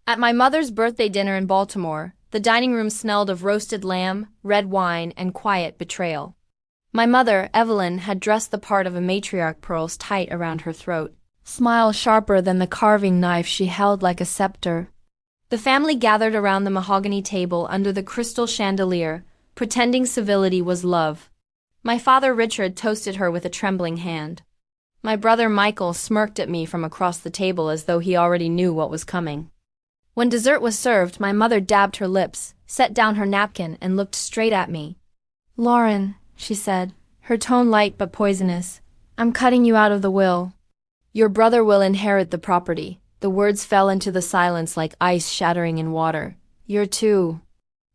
At my mother's birthday dinner in Baltimore, the dining room smelled of roasted lamb, red wine, and quiet betrayal. My mother, Evelyn, had dressed the part of a matriarch, pearls tight around her throat, smile sharper than the carving knife she held like a scepter. The family gathered around the mahogany table under the crystal chandelier, pretending civility was love. My father Richard toasted her with a trembling hand. My brother Michael smirked at me from across the table as though he already knew what was coming. When dessert was served, my mother dabbed her lips, set down her napkin, and looked straight at me. "Lauren," she said, her tone light but poisonous, "I'm cutting you out of the will. Your brother will inherit the property." The words fell into the silence like ice shattering in water. "You're too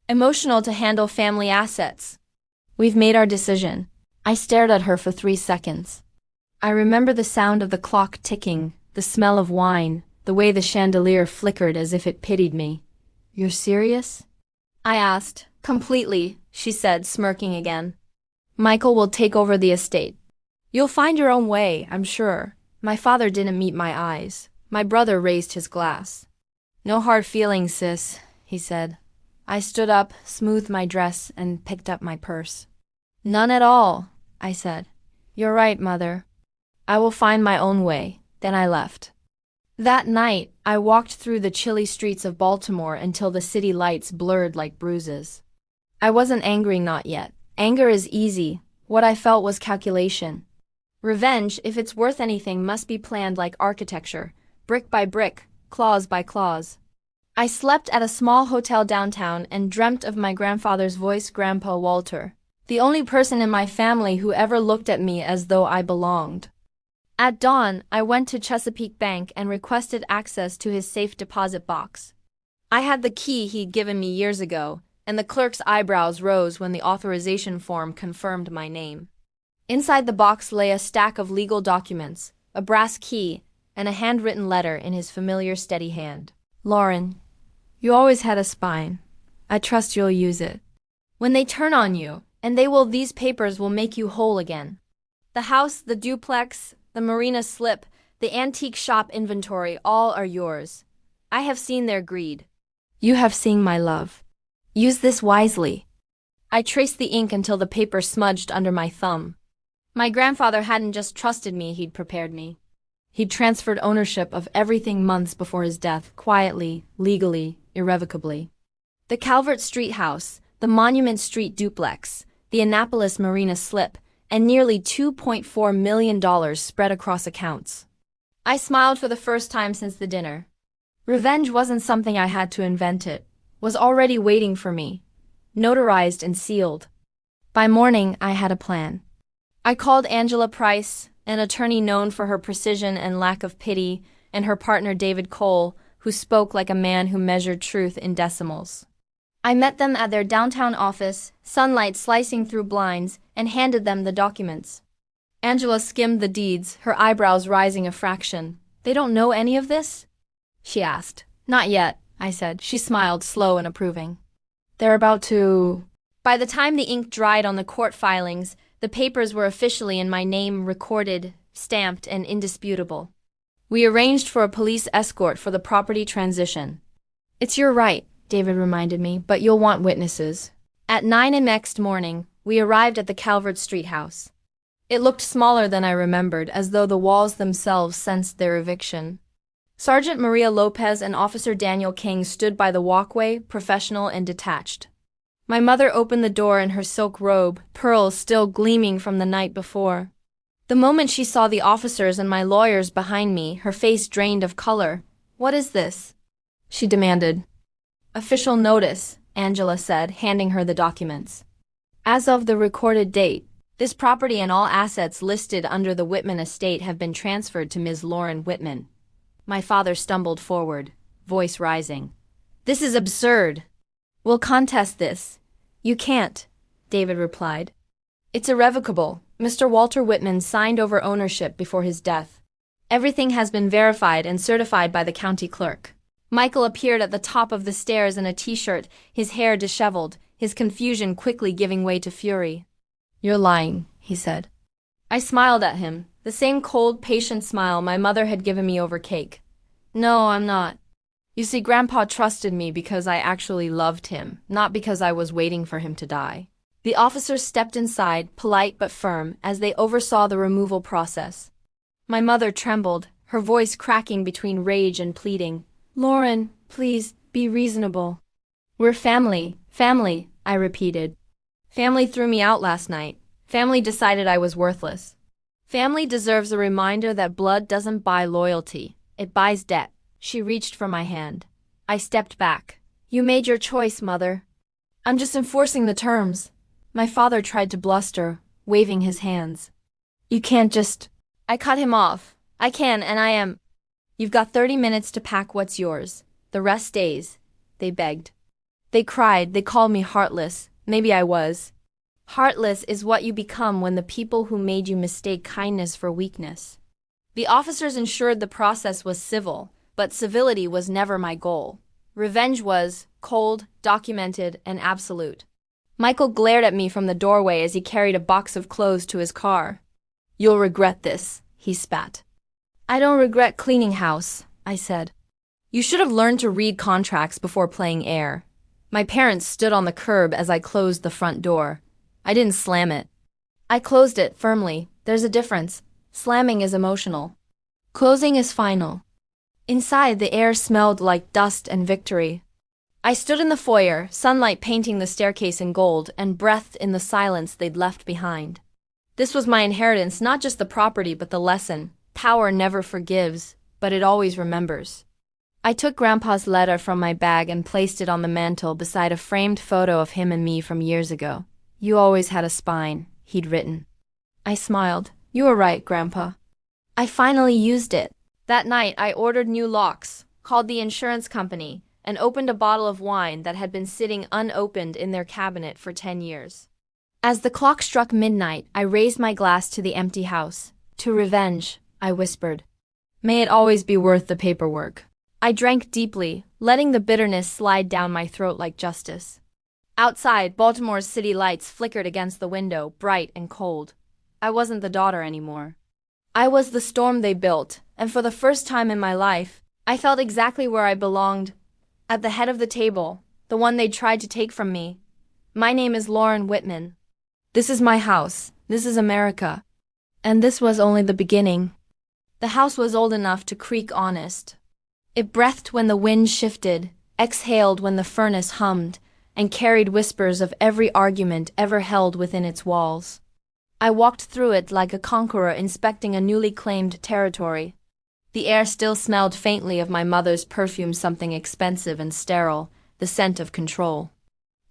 emotional to handle family assets. We've made our decision." I stared at her for 3 seconds. I remember the sound of the clock ticking, the smell of wine, the way the chandelier flickered as if it pitied me. "You're serious?" I asked. "Completely," she said, smirking again. "Michael will take over the estate. You'll find your own way, I'm sure." My father didn't meet my eyes. My brother raised his glass. "No hard feelings, sis," he said. I stood up, smoothed my dress, and picked up my purse. "None at all," I said. "You're right, Mother. I will find my own way." Then I left. That night, I walked through the chilly streets of Baltimore until the city lights blurred like bruises. I wasn't angry, not yet. Anger is easy. What I felt was calculation. Revenge, if it's worth anything, must be planned like architecture, brick by brick, clause by clause. I slept at a small hotel downtown and dreamt of my grandfather's voice, Grandpa Walter, the only person in my family who ever looked at me as though I belonged. At dawn, I went to Chesapeake Bank and requested access to his safe deposit box. I had the key he'd given me years ago, and the clerk's eyebrows rose when the authorization form confirmed my name. Inside the box lay a stack of legal documents, a brass key, and a handwritten letter in his familiar steady hand. "Lauren, you always had a spine. I trust you'll use it. When they turn on you, and these papers will make you whole again. The house, the duplex, the marina slip, the antique shop inventory, all are yours. I have seen their greed. You have seen my love. Use this wisely." I traced the ink until the paper smudged under my thumb. My grandfather hadn't just trusted me, he'd prepared me. He'd transferred ownership of everything months before his death, quietly, legally, irrevocably. The Calvert Street house, the Monument Street duplex, the Annapolis Marina slip, and nearly $2.4 million spread across accounts. I smiled for the first time since the dinner. Revenge wasn't something I had to invent, it was already waiting for me, notarized and sealed. By morning, I had a plan. I called Angela Price, an attorney known for her precision and lack of pity, and her partner David Cole, who spoke like a man who measured truth in decimals. I met them at their downtown office, sunlight slicing through blinds, and handed them the documents. Angela skimmed the deeds, her eyebrows rising a fraction. "They don't know any of this?" she asked. "Not yet," I said. She smiled, slow and approving. "They're about to—" By the time the ink dried on the court filings, the papers were officially in my name, recorded, stamped, and indisputable. We arranged for a police escort for the property transition. "It's your right," David reminded me, "but you'll want witnesses." At 9 a.m. next morning, we arrived at the Calvert Street house. It looked smaller than I remembered, as though the walls themselves sensed their eviction. Sergeant Maria Lopez and Officer Daniel King stood by the walkway, professional and detached. My mother opened the door in her silk robe, pearls still gleaming from the night before. The moment she saw the officers and my lawyers behind me, her face drained of color. "What is this?" she demanded. "Official notice," Angela said, handing her the documents. "As of the recorded date, this property and all assets listed under the Whitman estate have been transferred to Ms. Lauren Whitman." My father stumbled forward, voice rising. "This is absurd. We'll contest this." "You can't," David replied. "It's irrevocable. Mr. Walter Whitman signed over ownership before his death. Everything has been verified and certified by the county clerk." Michael appeared at the top of the stairs in a t-shirt, his hair disheveled, his confusion quickly giving way to fury. "You're lying," he said. I smiled at him, the same cold, patient smile my mother had given me over cake. "No, I'm not." You see, Grandpa trusted me because I actually loved him, not because I was waiting for him to die. The officers stepped inside, polite but firm, as they oversaw the removal process. My mother trembled, her voice cracking between rage and pleading. "Lauren, please, be reasonable." "We're family, family," I repeated. "Family threw me out last night. Family decided I was worthless. Family deserves a reminder that blood doesn't buy loyalty, it buys debt." She reached for my hand. I stepped back. "You made your choice, Mother. I'm just enforcing the terms." My father tried to bluster, waving his hands. "You can't just—" I cut him off. "I can, and I am. You've got 30 minutes to pack what's yours. The rest stays," they begged. They cried, they called me heartless. Maybe I was. Heartless is what you become when the people who made you mistake kindness for weakness. The officers ensured the process was civil, but civility was never my goal. Revenge was cold, documented, and absolute. Michael glared at me from the doorway as he carried a box of clothes to his car. "You'll regret this," he spat. "I don't regret cleaning house," I said. "You should have learned to read contracts before playing heir." My parents stood on the curb as I closed the front door. I didn't slam it. I closed it firmly. There's a difference. Slamming is emotional. Closing is final. Inside, the air smelled like dust and victory. I stood in the foyer, sunlight painting the staircase in gold, and breathed in the silence they'd left behind. This was my inheritance, not just the property but the lesson. Power never forgives, but it always remembers. I took Grandpa's letter from my bag and placed it on the mantel beside a framed photo of him and me from years ago. "You always had a spine," he'd written. I smiled. "You were right, Grandpa." I finally used it. That night I ordered new locks, called the insurance company, and opened a bottle of wine that had been sitting unopened in their cabinet for 10 years. As the clock struck midnight, I raised my glass to the empty house. "To revenge," I whispered. "May it always be worth the paperwork." I drank deeply, letting the bitterness slide down my throat like justice. Outside, Baltimore's city lights flickered against the window, bright and cold. I wasn't the daughter anymore. I was the storm they built, and for the first time in my life, I felt exactly where I belonged. At the head of the table, the one they'd tried to take from me. My name is Lauren Whitman. This is my house. This is America. And this was only the beginning. The house was old enough to creak honest. It breathed when the wind shifted, exhaled when the furnace hummed, and carried whispers of every argument ever held within its walls. I walked through it like a conqueror inspecting a newly claimed territory. The air still smelled faintly of my mother's perfume, something expensive and sterile, the scent of control.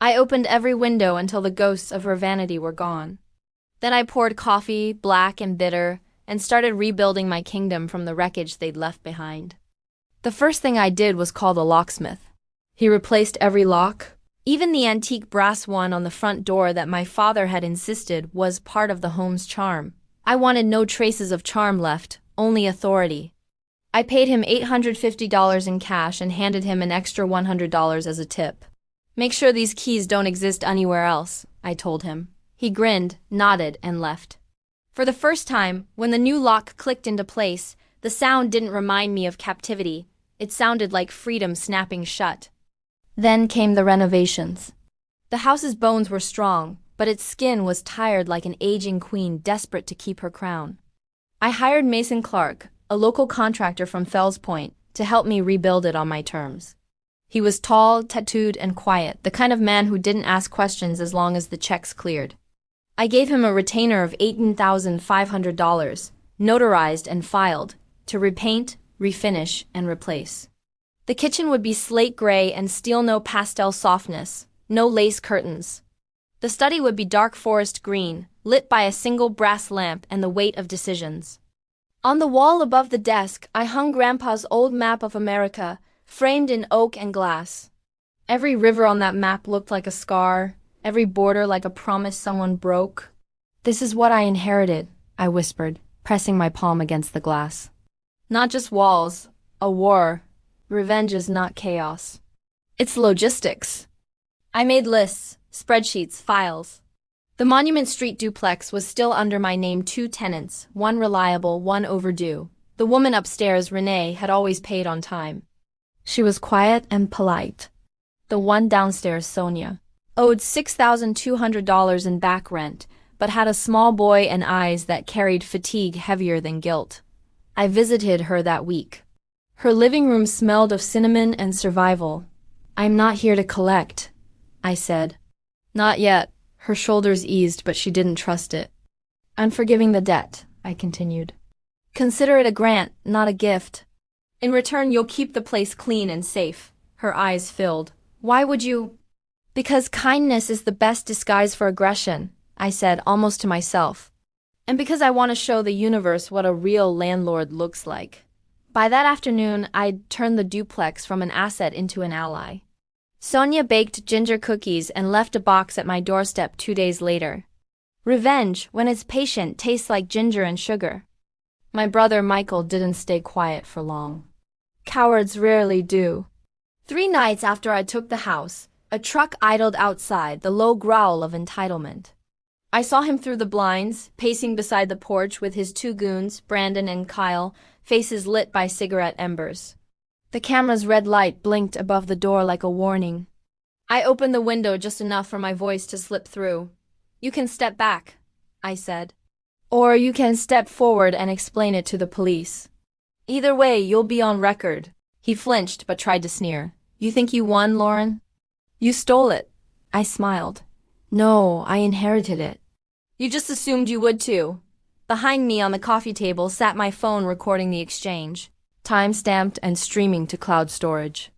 I opened every window until the ghosts of her vanity were gone. Then I poured coffee, black and bitter, and started rebuilding my kingdom from the wreckage they'd left behind. The first thing I did was call the locksmith. He replaced every lock. Even the antique brass one on the front door that my father had insisted was part of the home's charm. I wanted no traces of charm left, only authority. I paid him $850 in cash and handed him an extra $100 as a tip. "Make sure these keys don't exist anywhere else," I told him. He grinned, nodded, and left. For the first time, when the new lock clicked into place, the sound didn't remind me of captivity. It sounded like freedom snapping shut. Then came the renovations. The house's bones were strong, but its skin was tired like an aging queen desperate to keep her crown. I hired Mason Clark, a local contractor from Fells Point, to help me rebuild it on my terms. He was tall, tattooed, and quiet, the kind of man who didn't ask questions as long as the checks cleared. I gave him a retainer of $18,500, notarized and filed, to repaint, refinish, and replace. The kitchen would be slate gray and steel, no pastel softness, no lace curtains. The study would be dark forest green, lit by a single brass lamp and the weight of decisions. On the wall above the desk, I hung Grandpa's old map of America, framed in oak and glass. Every river on that map looked like a scar, every border like a promise someone broke. "This is what I inherited," I whispered, pressing my palm against the glass. "Not just walls, a war. Revenge is not chaos. It's logistics." I made lists, spreadsheets, files. The Monument Street duplex was still under my name, 2 tenants, one reliable, one overdue. The woman upstairs, Renee, had always paid on time. She was quiet and polite. The one downstairs, Sonia, owed $6,200 in back rent, but had a small boy and eyes that carried fatigue heavier than guilt. I visited her that week. Her living room smelled of cinnamon and survival. "I'm not here to collect," I said. "Not yet." Her shoulders eased, but she didn't trust it. "I'm forgiving the debt," I continued. "Consider it a grant, not a gift. In return, you'll keep the place clean and safe." Her eyes filled. "Why would you?" "Because kindness is the best disguise for aggression," I said, almost to myself. "And because I want to show the universe what a real landlord looks like." By that afternoon, I'd turned the duplex from an asset into an ally. Sonia baked ginger cookies and left a box at my doorstep 2 days later. Revenge, when it's patient, tastes like ginger and sugar. My brother Michael didn't stay quiet for long. Cowards rarely do. 3 nights after I took the house, a truck idled outside, the low growl of entitlement. I saw him through the blinds, pacing beside the porch with his 2 goons, Brandon and Kyle, faces lit by cigarette embers. The camera's red light blinked above the door like a warning. I opened the window just enough for my voice to slip through. "You can step back," I said. "Or you can step forward and explain it to the police. Either way, you'll be on record." He flinched but tried to sneer. "You think you won, Lauren? You stole it." I smiled. "No, I inherited it." "You just assumed you would too." Behind me on the coffee table sat my phone recording the exchange, time-stamped and streaming to cloud storage.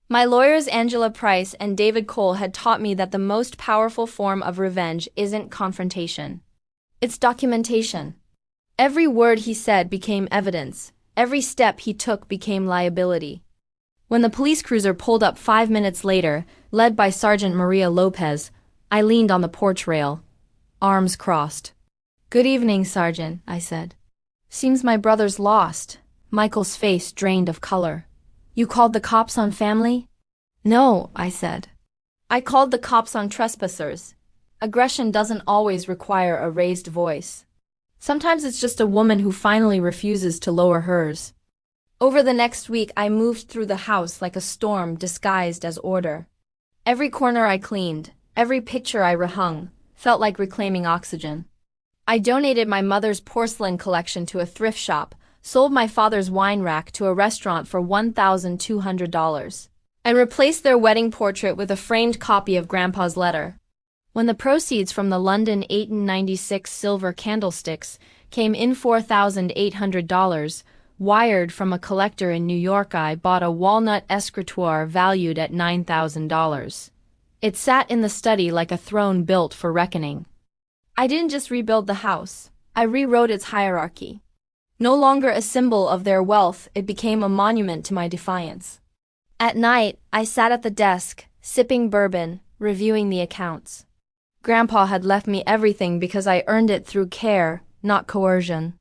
My lawyers Angela Price and David Cole had taught me that the most powerful form of revenge isn't confrontation. It's documentation. Every word he said became evidence. Every step he took became liability. When the police cruiser pulled up 5 minutes later, led by Sergeant Maria Lopez, I leaned on the porch rail, arms crossed. "Good evening, Sergeant," I said. "Seems my brother's lost." Michael's face drained of color. "You called the cops on family?" "No," I said. "I called the cops on trespassers." Aggression doesn't always require a raised voice. Sometimes it's just a woman who finally refuses to lower hers. Over the next week, I moved through the house like a storm disguised as order. Every corner I cleaned, every picture I rehung, felt like reclaiming oxygen. I donated my mother's porcelain collection to a thrift shop, sold my father's wine rack to a restaurant for $1,200, and replaced their wedding portrait with a framed copy of Grandpa's letter. When the proceeds from the London 1896 silver candlesticks came in $4,800, wired from a collector in New York, I bought a walnut escritoire valued at $9,000. It sat in the study like a throne built for reckoning. I didn't just rebuild the house, I rewrote its hierarchy. No longer a symbol of their wealth, it became a monument to my defiance. At night, I sat at the desk, sipping bourbon, reviewing the accounts. Grandpa had left me everything because I earned it through care, not coercion.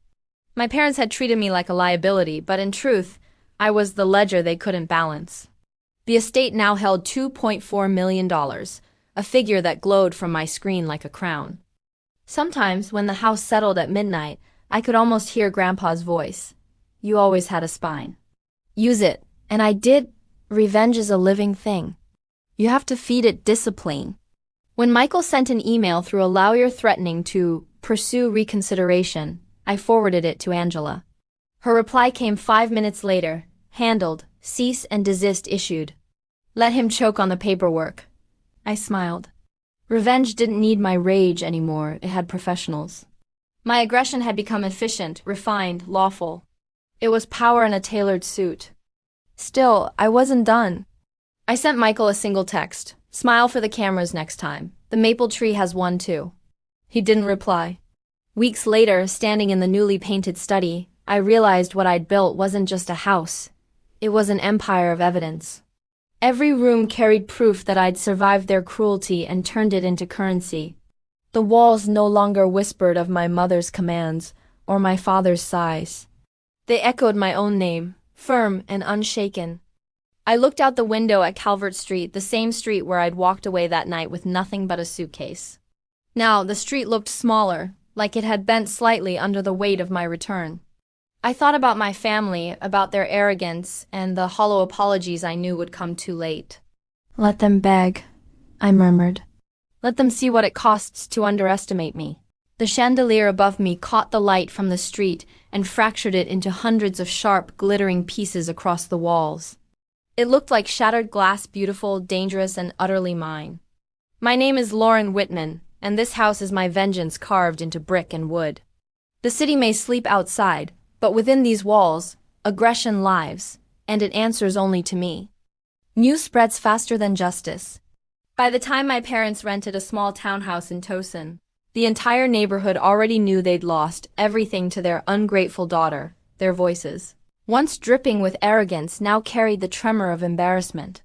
My parents had treated me like a liability, but in truth, I was the ledger they couldn't balance. The estate now held $2.4 million, a figure that glowed from my screen like a crown. Sometimes, when the house settled at midnight, I could almost hear Grandpa's voice. "You always had a spine. Use it." And I did. Revenge is a living thing. You have to feed it discipline. When Michael sent an email through a lawyer threatening to pursue reconsideration, I forwarded it to Angela. Her reply came 5 minutes later, handled, cease and desist issued. Let him choke on the paperwork. I smiled. Revenge didn't need my rage anymore, it had professionals. My aggression had become efficient, refined, lawful. It was power in a tailored suit. Still, I wasn't done. I sent Michael a single text. "Smile for the cameras next time. The maple tree has one too." He didn't reply. Weeks later, standing in the newly painted study, I realized what I'd built wasn't just a house. It was an empire of evidence. Every room carried proof that I'd survived their cruelty and turned it into currency. The walls no longer whispered of my mother's commands or my father's sighs. They echoed my own name, firm and unshaken. I looked out the window at Calvert Street, the same street where I'd walked away that night with nothing but a suitcase. Now, the street looked smaller, like it had bent slightly under the weight of my return. I thought about my family, about their arrogance, and the hollow apologies I knew would come too late. Let them beg, I murmured. Let them see what it costs to underestimate me. The chandelier above me caught the light from the street and fractured it into hundreds of sharp, glittering pieces across the walls. It looked like shattered glass, beautiful, dangerous, and utterly mine. My name is Lauren Whitman, and this house is my vengeance carved into brick and wood. The city may sleep outside, but within these walls, aggression lives, and it answers only to me. News spreads faster than justice. By the time my parents rented a small townhouse in Tosin, the entire neighborhood already knew they'd lost everything to their ungrateful daughter. Their voices, once dripping with arrogance, now carried the tremor of embarrassment.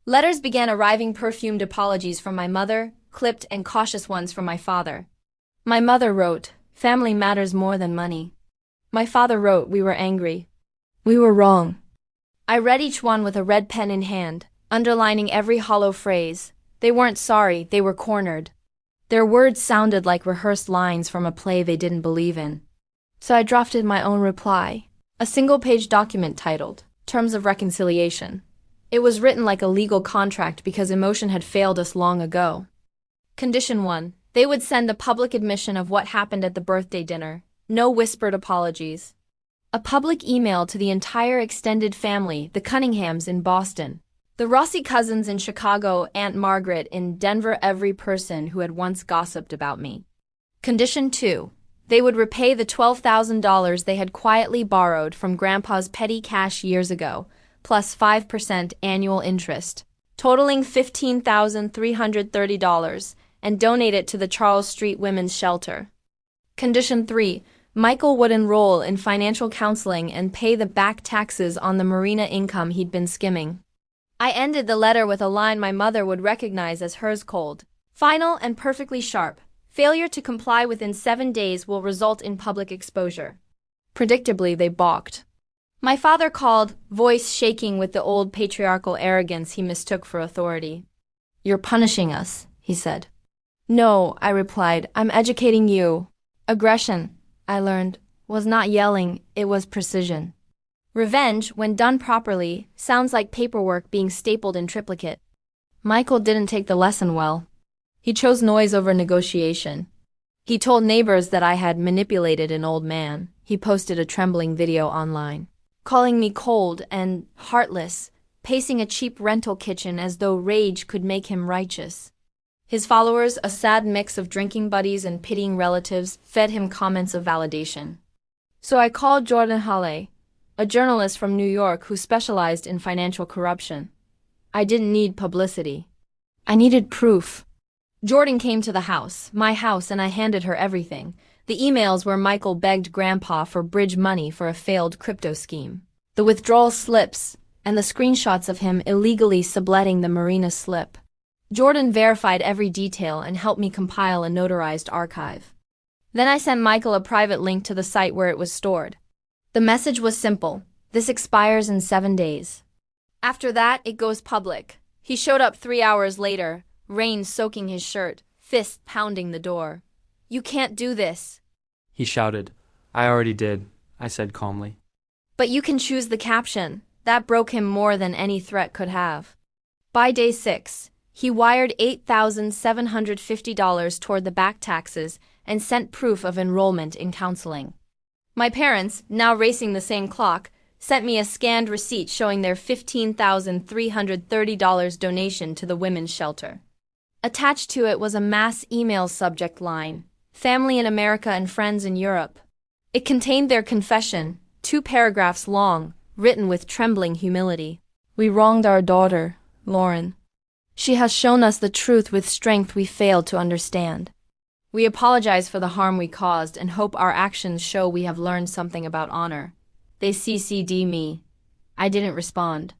Letters began arriving, perfumed apologies from my mother, clipped and cautious ones from my father. My mother wrote, "Family matters more than money." My father wrote, "We were angry. We were wrong." I read each one with a red pen in hand, underlining every hollow phrase. They weren't sorry, they were cornered. Their words sounded like rehearsed lines from a play they didn't believe in. So I drafted my own reply, a single-page document titled, Terms of Reconciliation. It was written like a legal contract because emotion had failed us long ago. Condition 1. They would send a public admission of what happened at the birthday dinner. No whispered apologies. A public email to the entire extended family, the Cunninghams in Boston, the Rossi cousins in Chicago, Aunt Margaret in Denver, every person who had once gossiped about me. Condition 2. They would repay the $12,000 they had quietly borrowed from Grandpa's petty cash years ago, plus 5% annual interest, totaling $15,330, and donate it to the Charles Street Women's Shelter. Condition 3. Michael would enroll in financial counseling and pay the back taxes on the marina income he'd been skimming. I ended the letter with a line my mother would recognize as hers: cold, final, and perfectly sharp. Failure to comply within 7 days will result in public exposure. Predictably, they balked. My father called, voice shaking with the old patriarchal arrogance he mistook for authority. "You're punishing us," he said. "No," I replied, "I'm educating you." Aggression, I learned, was not yelling, it was precision. Revenge, when done properly, sounds like paperwork being stapled in triplicate. Michael didn't take the lesson well. He chose noise over negotiation. He told neighbors that I had manipulated an old man. He posted a trembling video online, calling me cold and heartless, pacing a cheap rental kitchen as though rage could make him righteous. His followers, a sad mix of drinking buddies and pitying relatives, fed him comments of validation. So I called Jordan Hale, a journalist from New York who specialized in financial corruption. I didn't need publicity. I needed proof. Jordan came to the house, my house, and I handed her everything. The emails where Michael begged Grandpa for bridge money for a failed crypto scheme, the withdrawal slips, and the screenshots of him illegally subletting the marina slip. Jordan verified every detail and helped me compile a notarized archive. Then I sent Michael a private link to the site where it was stored. The message was simple: this expires in 7 days. After that, it goes public. He showed up 3 hours later, rain soaking his shirt, fists pounding the door. "You can't do this," he shouted. "I already did," I said calmly. "But you can choose the caption." That broke him more than any threat could have. By day 6, he wired $8,750 toward the back taxes and sent proof of enrollment in counseling. My parents, now racing the same clock, sent me a scanned receipt showing their $15,330 donation to the women's shelter. Attached to it was a mass email subject line: family in America and friends in Europe. It contained their confession, 2 paragraphs long, written with trembling humility. "We wronged our daughter, Lauren. She has shown us the truth with strength we failed to understand. We apologize for the harm we caused and hope our actions show we have learned something about honor." They CC'd me. I didn't respond.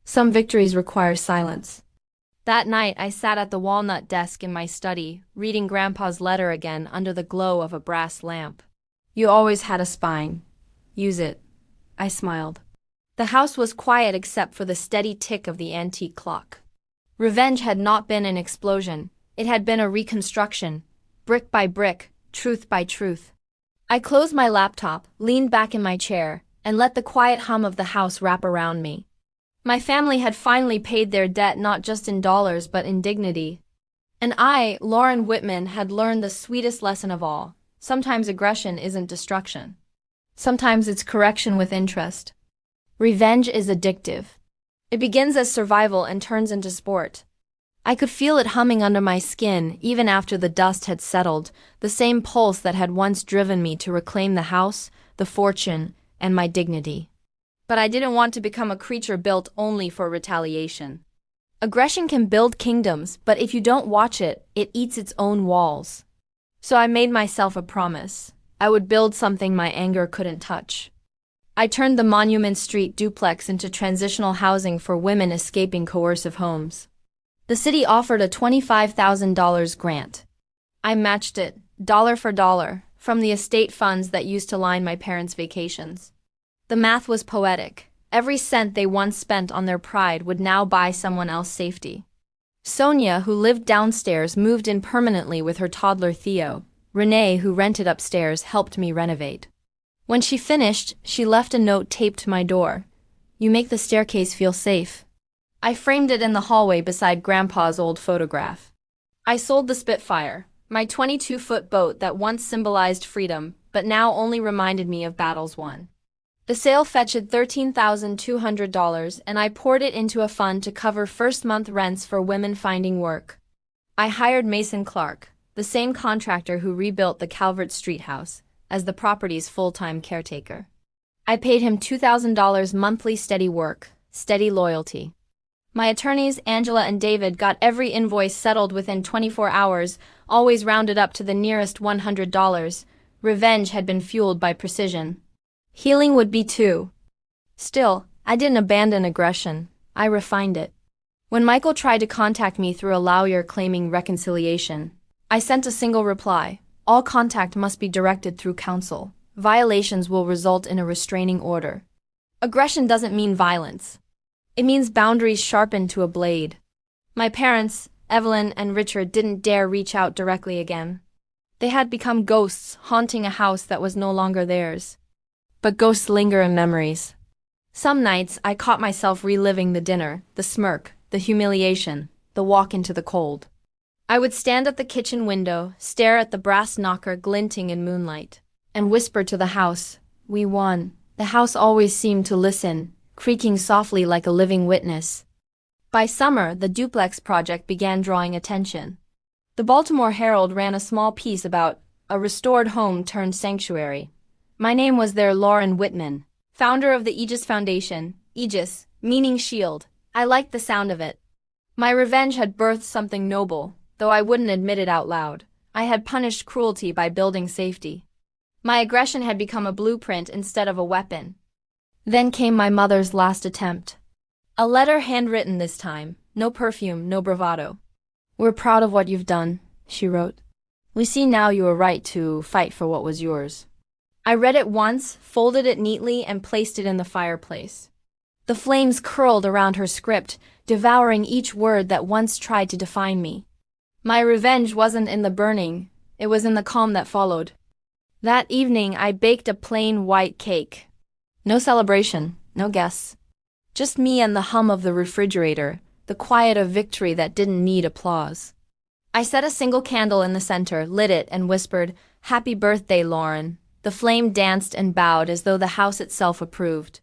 Some victories require silence. That night, I sat at the walnut desk in my study, reading Grandpa's letter again under the glow of a brass lamp. "You always had a spine. Use it." I smiled. The house was quiet except for the steady tick of the antique clock. Revenge had not been an explosion. It had been a reconstruction, brick by brick, truth by truth. I closed my laptop, leaned back in my chair, and let the quiet hum of the house wrap around me. My family had finally paid their debt not just in dollars but in dignity. And I, Lauren Whitman, had learned the sweetest lesson of all. Sometimes aggression isn't destruction. Sometimes it's correction with interest. Revenge is addictive. It begins as survival and turns into sport. I could feel it humming under my skin even after the dust had settled, the same pulse that had once driven me to reclaim the house, the fortune, and my dignity. But I didn't want to become a creature built only for retaliation. Aggression can build kingdoms, but if you don't watch it, it eats its own walls. So I made myself a promise. I would build something my anger couldn't touch. I turned the Monument Street duplex into transitional housing for women escaping coercive homes. The city offered a $25,000 grant. I matched it, dollar for dollar, from the estate funds that used to line my parents' vacations. The math was poetic. Every cent they once spent on their pride would now buy someone else safety. Sonia, who lived downstairs, moved in permanently with her toddler Theo. Renee, who rented upstairs, helped me renovate. When she finished, she left a note taped to my door. "You make the staircase feel safe." I framed it in the hallway beside Grandpa's old photograph. I sold the Spitfire, my 22-foot boat that once symbolized freedom, but now only reminded me of battles won. The sale fetched $13,200, and I poured it into a fund to cover first-month rents for women finding work. I hired Mason Clark, the same contractor who rebuilt the Calvert Street house, as the property's full-time caretaker. I paid him $2,000 monthly steady work, steady loyalty. My attorneys, Angela and David, got every invoice settled within 24 hours, always rounded up to the nearest $100. Revenge had been fueled by precision. Healing would be too. Still, I didn't abandon aggression. I refined it. When Michael tried to contact me through a lawyer claiming reconciliation, I sent a single reply: all contact must be directed through counsel. Violations will result in a restraining order. Aggression doesn't mean violence. It means boundaries sharpened to a blade. My parents, Evelyn and Richard, didn't dare reach out directly again. They had become ghosts haunting a house that was no longer theirs. But ghosts linger in memories. Some nights I caught myself reliving the dinner, the smirk, the humiliation, the walk into the cold. I would stand at the kitchen window, stare at the brass knocker glinting in moonlight, and whisper to the house, "We won." The house always seemed to listen, creaking softly like a living witness. By summer, the duplex project began drawing attention. The Baltimore Herald ran a small piece about a restored home turned sanctuary. My name was there, Lauren Whitman, founder of the Aegis Foundation, Aegis, meaning shield. I liked the sound of it. My revenge had birthed something noble, though I wouldn't admit it out loud. I had punished cruelty by building safety. My aggression had become a blueprint instead of a weapon. Then came my mother's last attempt. A letter handwritten this time, no perfume, no bravado. "We're proud of what you've done," she wrote. "We see now you were right to fight for what was yours." I read it once, folded it neatly, and placed it in the fireplace. The flames curled around her script, devouring each word that once tried to define me. My revenge wasn't in the burning, it was in the calm that followed. That evening I baked a plain white cake. No celebration, no guests. Just me and the hum of the refrigerator, the quiet of victory that didn't need applause. I set a single candle in the center, lit it, and whispered, "Happy birthday, Lauren." The flame danced and bowed as though the house itself approved.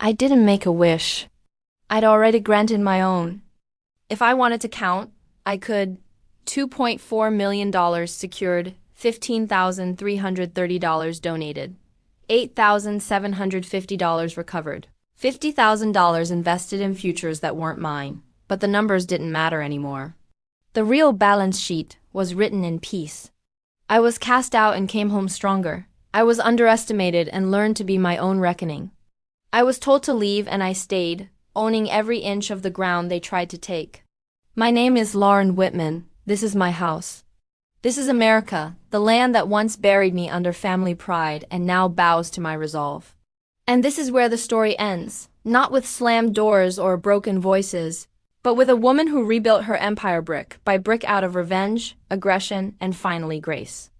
I didn't make a wish. I'd already granted my own. If I wanted to count, I could. $2.4 million secured, $15,330 donated, $8,750 recovered, $50,000 invested in futures that weren't mine, but the numbers didn't matter anymore. The real balance sheet was written in peace. I was cast out and came home stronger. I was underestimated and learned to be my own reckoning. I was told to leave and I stayed, owning every inch of the ground they tried to take. My name is Lauren Whitman. This is my house. This is America, the land that once buried me under family pride and now bows to my resolve. And this is where the story ends, not with slammed doors or broken voices, but with a woman who rebuilt her empire brick by brick out of revenge, aggression, and finally grace.